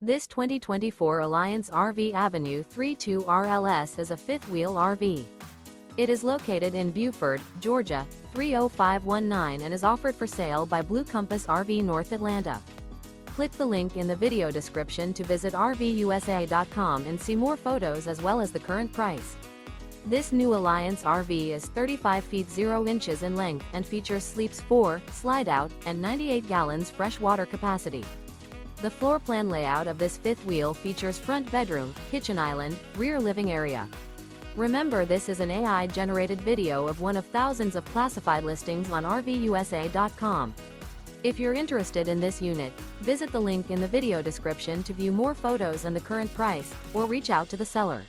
This 2024 Alliance RV Avenue 32 RLS is a fifth-wheel RV. It is located in Buford, Georgia, 30519 and is offered for sale by Blue Compass RV North Atlanta. Click the link in the video description to visit RVUSA.com and see more photos as well as the current price. This new Alliance RV is 35 feet 0 inches in length and features sleeps 4, Slideout, and 98 gallons fresh water capacity. The floor plan layout of this fifth wheel features front bedroom, kitchen island, rear living area. Remember, this is an AI-generated video of one of thousands of classified listings on RVUSA.com. If you're interested in this unit, visit the link in the video description to view more photos and the current price, or reach out to the seller.